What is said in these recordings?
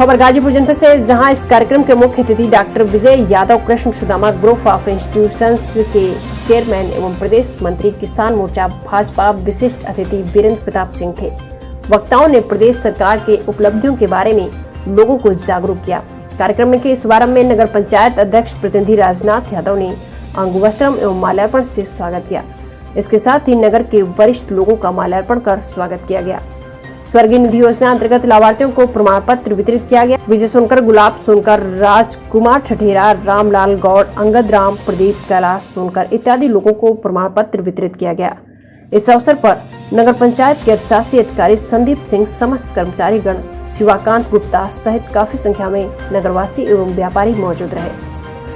खबर गाजीपुर जनपद से, जहां इस कार्यक्रम के मुख्य अतिथि doctor Vijay Yadav Krishna Sudama group of institutions के चेयरमैन एवं प्रदेश मंत्री किसान मोर्चा भाजपा विशिष्ट अतिथि वीरेंद्र प्रताप सिंह थे। वक्ताओं ने प्रदेश सरकार के उपलब्धियों के बारे में लोगों को जागरूक किया। कार्यक्रम के शुभारंभ में नगर पंचायत अध्यक्ष प्रतिनिधि राजनाथ यादव ने अंगवस्त्रम एवं माल्यार्पण से स्वागत किया। इसके साथ ही नगर के वरिष्ठ लोगों का माल्यार्पण कर स्वागत किया गया। स्वर्गीय निधि योजना अंतर्गत लाभार्थियों को प्रमाण पत्र वितरित किया गया। विजय सोनकर, गुलाब सोनकर, राजकुमार ठठेरा, रामलाल गौड़, अंगद राम, प्रदीप, कैलाश सोनकर इत्यादि लोगों को प्रमाण पत्र वितरित किया गया। इस अवसर पर नगर पंचायत के अधिशासी अधिकारी संदीप सिंह, समस्त कर्मचारी गण, शिवाकांत गुप्ता सहित काफी संख्या में नगरवासी एवं व्यापारी मौजूद रहे।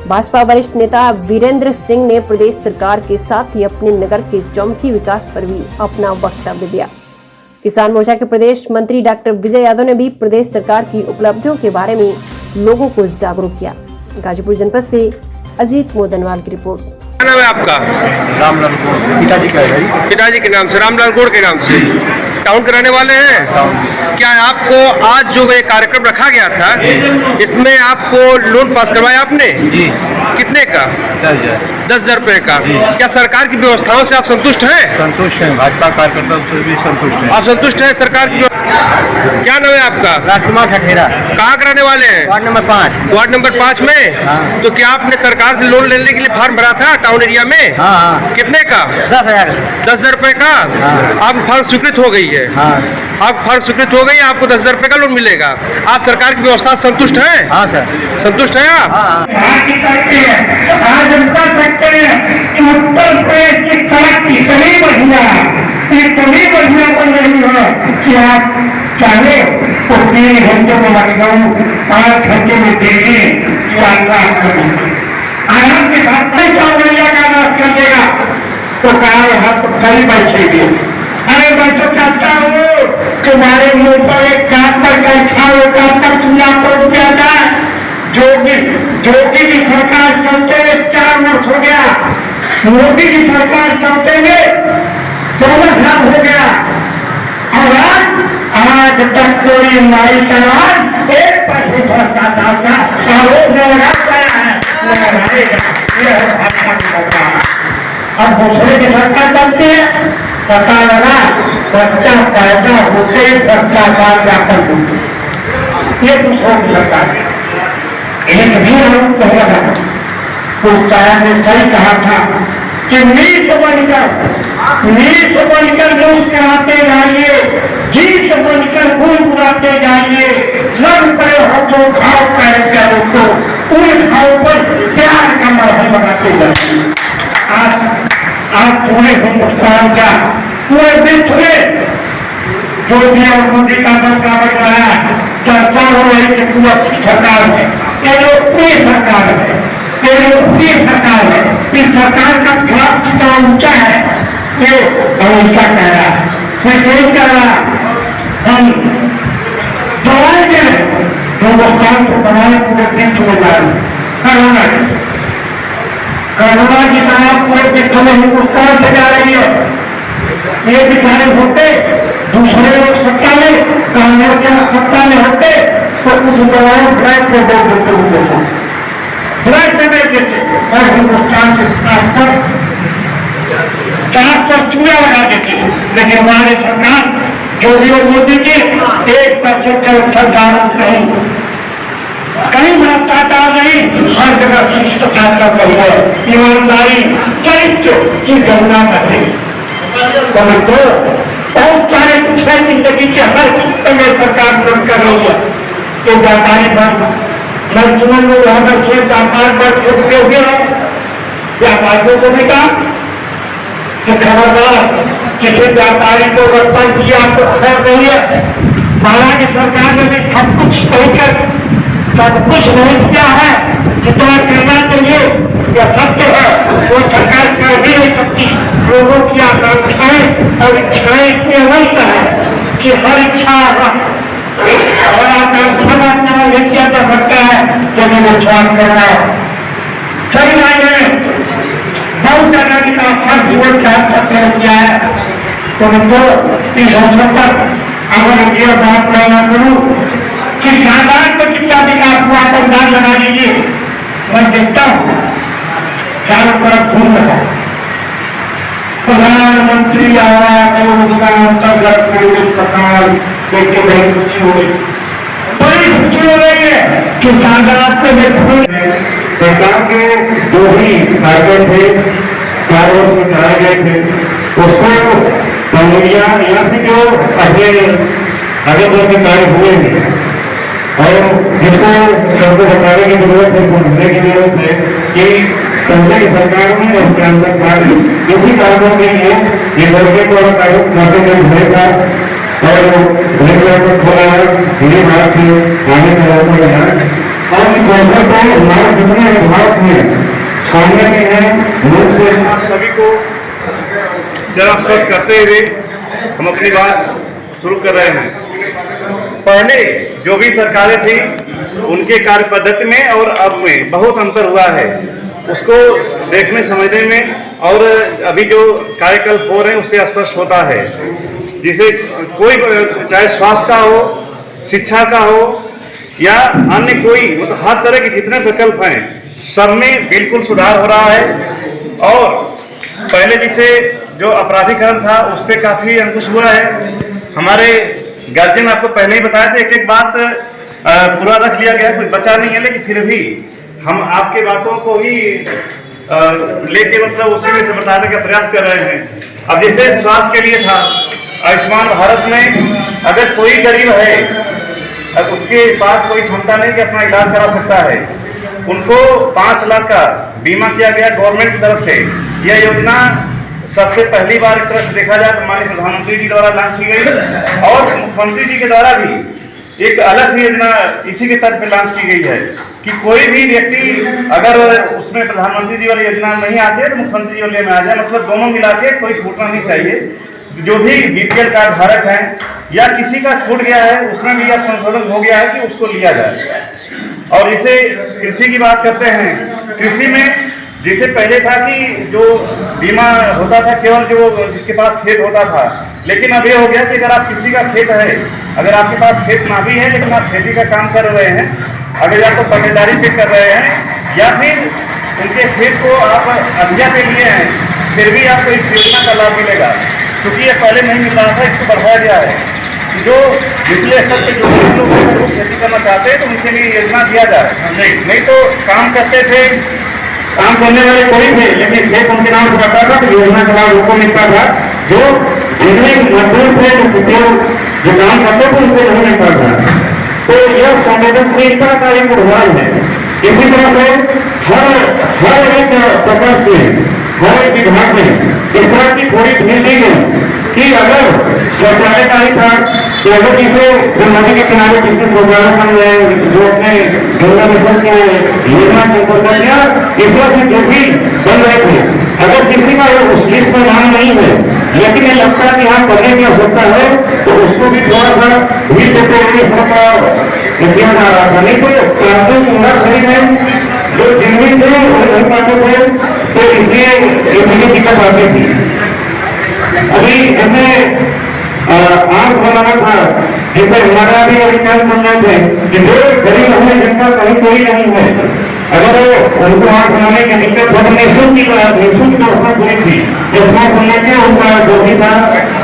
भाजपा वरिष्ठ नेता वीरेंद्र सिंह ने प्रदेश सरकार के साथ ही अपने नगर के चौमुखी विकास पर भी अपना वक्तव्य दिया। किसान मोर्चा के प्रदेश मंत्री डॉक्टर विजय यादव ने भी प्रदेश सरकार की उपलब्धियों के बारे में लोगों को जागरूक किया। गाजीपुर जनपद से अजीत मोदनवाल की रिपोर्ट। क्या नाम है आपका? रामलाल गौड़, पिताजी के नाम से, रामलाल गौड़ के नाम से टाउन कराने वाले हैं। क्या आपको आज जो ये कार्यक्रम रखा गया था, इसमें आपको लोन पास करवाया आपने? जी। कितने का? 10,000 रुपए का। क्या सरकार की व्यवस्थाओं से आप संतुष्ट हैं? संतुष्ट हैं, भाजपा कार्यकर्ताओं से भी संतुष्ट हैं। आप संतुष्ट हैं सरकार की? क्या नाम है आपका? राजकुमार ठठेरा। कहाँ कराने वाले हैं? Ward number 5। वार्ड नंबर 5 में? हाँ। तो क्या आपने सरकार से लोन लेने के लिए फॉर्म भरा था टाउन एरिया में? हाँ। कितने का? 10,000। 10,000 रुपए का? हाँ। आप फॉर्म स्वीकृत हो गई है? हाँ। आप फॉर्म स्वीकृत हो गई, आपको 10,000 रुपए का लोन मिलेगा। आप सरकार की व्यवस्था से संतुष्ट हैं? हाँ सर। संतुष्ट हैं आप? आज हम कर सकते हैं कि उत्तर प्रदेश की सड़क इतनी बढ़िया बन रही है कि आप चाहे तो 3 घंटे में लखनऊ, 5 घंटे में दिल्ली यात्रा करें। आराम के साथ नहीं चौड़िया का नाश कर देगा तो कहा यहाँ तो कहीं बैठेगी। अरे बच्चों चाहता हूँ तुम्हारे मुंह पर एक कांतर का खाओ, कांतर चूल्हा पर दिया जाए। जोगी की सरकार चलते हुए 4 वर्ष हो गया, मोदी की सरकार चलते हुए 14 साल हो गया, और आज तक कोई नाई करार 1% भ्रष्टाचार का आरोप लगा गया है, लगाएगा। अब दूसरे की सरकार चलती है, पता लगा बच्चा पैदा होते ही भ्रष्टाचार व्यापक होती। ये दूसरों की सरकार है। एक भी आरोप कह रहा था तो ने सही कहा था कि नीच बनकर न्यूज कराते जाइए, जीत बनकर भूल बुलाते जाइए, लड़ पड़े हो तो घाव पहन कर तो उन घाव पर प्यार का मरहम बनाते जाइए। आज पूरे हिंदुस्तान का पूरे विश्व में जो भी और मोदी का बदलाव रहा चर्चा हो रही कि तू अच्छी सरकार है, लोकप्रिय सरकार है, लोकप्रिय सरकार है। इस सरकार का खिलाफ कितना ऊंचा है ये अमेरिका कह रहा है, मैं नहीं कह रहा। हम दवाएंगे हिंदुस्तान को बनाने पूरे विश्व में जा रहे करुणा की तरह पूरे विश्व में हिंदुस्तान से जा रही है। ये बिचारे होते दूसरे लोग सत्ता में, कांग्रेस के सत्ता में होते तो कुछ दवाएं ब्लैक में दे देते होते, ब्लैक में दे देते और हिंदुस्तान के चाक पर चूड़ा लगा देते। लेकिन हमारी सरकार जो भी मोदी की 1% सरकार नहीं, कहीं भ्रष्टाचार नहीं, हर जगह शिष्टाचार चल रही है, ईमानदारी चरित्र की गणना करते बहुत सारे पिछले जिंदगी के हर क्षेत्र में सरकार विरोध कर रही है। तो व्यापारी वर्ग मैक्सिमम लोग अगर खेत व्यापार पर छूट हो गया, व्यापारियों को भी कहा कि खबरदार किसी व्यापारी को रसपाई किया तो खैर नहीं है। हालांकि सरकार ने भी सब कुछ कहकर सब कुछ नहीं किया है जितना करना चाहिए, यह सत्य है, वो सरकार कर भी नहीं सकती। लोगों की आकांक्षाएं और इच्छाएं इतनी अनंत है कि हर इच्छा और आकांक्षा का नहीं किया जा सकता है, लेकिन वो स्वाद करना सही नहीं है। बहुत जगह की आस्था जीवन का सत्य किया है। तो इस अवसर पर अगर यह बात मैं न करूं कि शानदार को कितना विकास हुआ तो अंदाज लगा लीजिए। मैं देखता हूं चारों तरफ घूम रहा प्रधानमंत्री आवास योजना अंतर्गत कोई प्रकार देखिए बड़ी खुशी हो गई, बड़ी खुशी हो रही है कि शानदार को देखो। सरकार के जो भी कार्य थे 4 वर्ष में कराए गए थे उसको मीडिया या फिर जो आगे बढ़ के कार्य हुए हैं और जिसको सबको बताने की जरूरत है, समझने की जरूरत है कि पहले की सरकार में और केंद्र सरकार इसी कारणों के लिए ये लड़के को काफी में भरे था और को खोला हिंदी भारत के आने का मौका मिला और इस अवसर को हमारे जितने भारत में सामने के हैं लोग से सभी को चरण स्पर्श करते हुए हम अपनी बात शुरू कर रहे हैं। पहले जो भी सरकारें थी उनके कार्य पद्धति में और अब में बहुत अंतर हुआ है, उसको देखने समझने में और अभी जो कार्यकल्प हो रहे हैं उससे स्पष्ट होता है। जिसे कोई चाहे स्वास्थ्य का हो, शिक्षा का हो या अन्य कोई मतलब हर तरह के जितने विकल्प हैं सब में बिल्कुल सुधार हो रहा है। और पहले जैसे जो अपराधीकरण था उस पर काफी अंकुश हुआ है। हमारे गार्जियन आपको पहले ही बताया था, एक एक बात पूरा रख लिया गया, कुछ बचा नहीं है, लेकिन फिर भी हम आपके बातों को ही लेके मतलब उसी में से बताने का प्रयास कर रहे हैं। अब जैसे स्वास्थ्य के लिए था, आयुष्मान भारत में अगर कोई गरीब है, अब उसके पास कोई क्षमता नहीं कि अपना इलाज करा सकता है, उनको 5 लाख का बीमा किया गया गवर्नमेंट की तरफ से। यह योजना सबसे पहली बार एक तरह से देखा जाए तो माननीय प्रधानमंत्री जी द्वारा लॉन्च की गई और मुख्यमंत्री जी के द्वारा भी एक अलग से योजना इसी के तर्ज पे लॉन्च की गई है कि कोई भी व्यक्ति अगर उसमें प्रधानमंत्री जी वाली योजना नहीं आती है तो मुख्यमंत्री वाले में आ जाए, मतलब दोनों मिला के कोई छूटना नहीं चाहिए। जो भी बीपीएल कार्ड धारक हैं या किसी का छूट गया है उसमें भी अब संशोधन हो गया है कि उसको लिया जाए। और इसे कृषि की बात करते हैं, कृषि में जैसे पहले था कि जो बीमा होता था केवल जो जिसके पास खेत होता था, लेकिन अब ये हो गया कि अगर आप किसी का खेत है, अगर आपके पास खेत ना भी है लेकिन आप खेती का काम कर रहे हैं, अगर आपको पट्टेदारी पे कर रहे हैं या फिर उनके खेत को आप अधिया पे लिए हैं, फिर भी आपको इस योजना का लाभ मिलेगा। क्योंकि ये पहले नहीं मिल रहा था, इसको बढ़ाया गया है। जो निचले स्तर पर जो लोग खेती करना चाहते हैं तो उनके लिए योजना दिया जाए। नहीं तो काम करते थे, काम करने वाले कोई थे लेकिन खेत उनके नाम से करता था तो योजना का लाभ उनको मिलता था। जो जितने मजदूर थे जो काम करते थे उनको नहीं मिलता था। तो यह संवेदनशीलता का एक उदाहरण है। इसी तरह से हर एक प्रकार से हर एक विभाग में इस तरह की थोड़ी ढील दी है कि अगर शौचालय का ही था तो अगर किसी नदी के किनारे किसी शौचालय बन गए जो अपने गंगा मिशन के योजना के अंतर्गत या इस तरह से जो भी बन रहे थे, अगर किसी का उस चीज पर ध्यान नहीं है लेकिन ये लगता है कि यहाँ करने की आवश्यकता है तो उसको भी थोड़ा सा ढील देते हुए किया जा रहा था। नहीं तो कानून पूरा सही है, जो जिम्मे थे वो नहीं पाते थे तो इसलिए ये दिक्कत आती थी। अभी इसमें आम बनाना था, जैसे हमारा भी अधिकार बनना थे कि जो गरीब है जिनका कहीं कोई नहीं है, अगर उनको आंख बनाने की दिक्कत हो निःशुल्क की निःशुल्क व्यवस्था हुई थी जिसमें सुनने के उनका जो भी था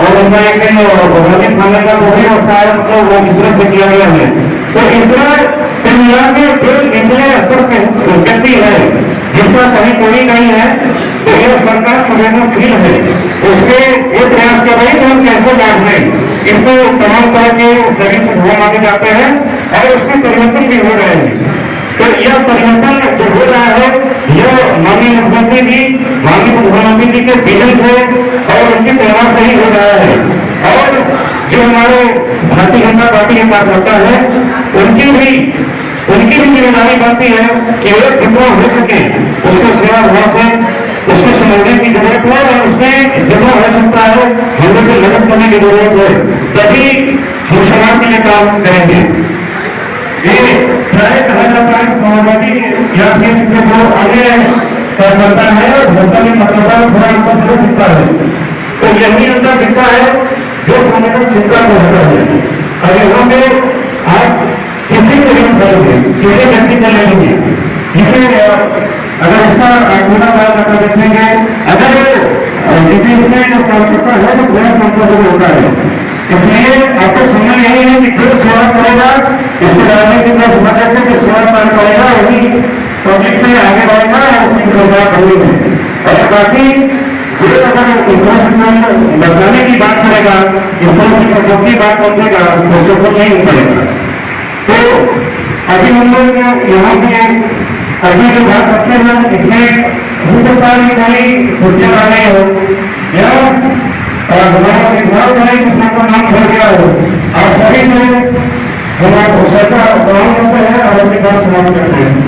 और उनका एक दिन भोजन खाने का जो भी व्यवस्था है तो वो इस तरह से किया गया है। तो इस तरह मिला के जो निचले स्तर पे व्यक्ति है जिसका कहीं कोई नहीं है तो यह सरकार संवेदनशील है, उसके ये प्रयास कर रही है हम कैसे लाभ लें। इसको तमाम तरह के जरिए सुझाव मांगे जाते हैं और उसमें परिवर्तन भी हो रहे हैं। तो यह परिवर्तन जो हो रहा है यह माननीय मुख्यमंत्री जी माननीय प्रधानमंत्री जी के विजन से और उनके प्रयास से ही हो रहा है। और जो हमारे भारतीय जनता पार्टी के कार्यकर्ता है उनकी भी जिम्मेदारी बनती है कि वो जितना हो सके उसको सेवा भाव से उसको समझने की जरूरत है और उसमें जगह हो सकता है हम लोग को मदद करने की जरूरत है, तभी हम समाज के लिए काम करेंगे। ये प्राय कहा जाता है समाजवादी या फिर जो अन्य कार्यकर्ता है और जनता में मतदाता थोड़ा अंतर दिखता है, तो यही अंतर दिखता है जो संगठन चिंता को होता है। अब यहाँ पे आज किसी को हम करेंगे किसी व्यक्ति को लेंगे जिसे अगर इसका गुना बात देखेंगे अगर किसी में जो कॉन्सेप्टर है तो गुना कॉन्सेप्टर होता है। इसलिए आपको सुनना यही है कि जो सेवा करेगा इसके राजनीति का समझ करके जो सेवा पार करेगा वही पब्लिक में आगे बढ़ेगा और उसकी रोजगार बढ़ेगी। और बाकी जो अगर बदलाने की बात करेगा इंसान की बात करेगा तो सफल नहीं करेगा। तो अभी हम लोग यहाँ पे अभी जो बात करते हैं इसमें हिंदुस्तान की कोई सूचना वाले हो या हमारा विभाग वाले किसान का नाम छोड़ गया हो आप सभी लोग हमारा सरकार हैं और अपनी बात समाप्त करते हैं।